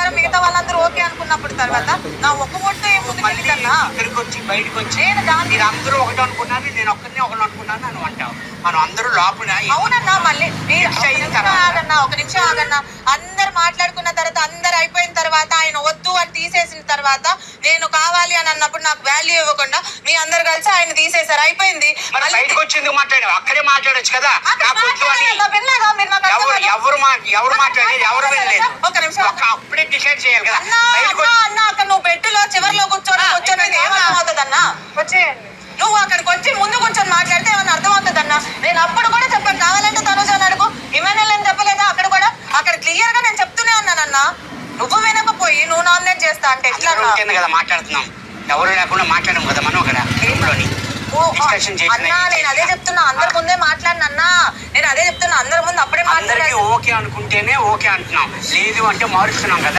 ప్రకారం మిగతా వాళ్ళందరూ ఓకే అనుకున్నప్పుడు తర్వాత నా ఒక్క ఓటుతో ఏం ముందుకెళ్ళిందన్నా? ఇక్కడికి వచ్చి బయటకు వచ్చి నేను దాన్ని మీరు అందరూ ఒకటి అనుకున్నారు, నేను ఒక్కరిని ఒకటి అనుకున్నాను అని అంటావు. మనం అందరూ లోపల అవునన్నా. మళ్ళీ ఒక నిమిషం ఆగన్నా. అందరు మాట్లాడుకున్న తర్వాత అందరు అయిపోయిన తర్వాత ఆయన వద్దు అని తీసేసిన తర్వాత నేను కావాలి అని అన్నప్పుడు నాకు వాల్యూ ఇవ్వకుండా మీ అందరు కలిసి ఆయన తీసేశారు, అయిపోయింది. బయటకు వచ్చి ఎందుకు మాట్లాడావు? అక్కడే మాట్లాడొచ్చు కదా. ఎవరు మాట్లాడేది ఎవరు వినలేదు. ఒక నిమిషం అప్పుడే డిసైడ్ చేయాలి కదా. అన్న అక్కడ నువ్వు బెడ్లో చివరిలో కూర్చొని ఏమవుతుందన్నా? నువ్వు అక్కడికి వచ్చి ముందు కూర్చొని మాట్లాడితే ఏమన్నా అర్థమవుతుందన్నా? నేను అప్పుడు కూడా చెప్పాను, కావాలంటే తనుజ అడుగు, ఇమాన్యుల్ అని చెప్పలేదా? అక్కడ కూడా అక్కడ క్లియర్ గా నేను చెప్తూనే ఉన్నానన్నా. నువ్వు వినకపోయి నువ్వు నామినేట్ చేస్తా అంటే ఎట్లా కదా మాట్లాడుతున్నాం? ఎవరు లేకుండా మాట్లాడము కదా మనం అక్కడ లోని అన్నా. నేను అదే చెప్తున్నా, అందరి ముందే మాట్లాడినన్నా. నేను అదే చెప్తున్నా, అందరి ముందు అప్పుడే అందరికీ ఓకే అనుకుంటేనే ఓకే అంటున్నాం, లేదు అంటే మారుస్తున్నాం కదా.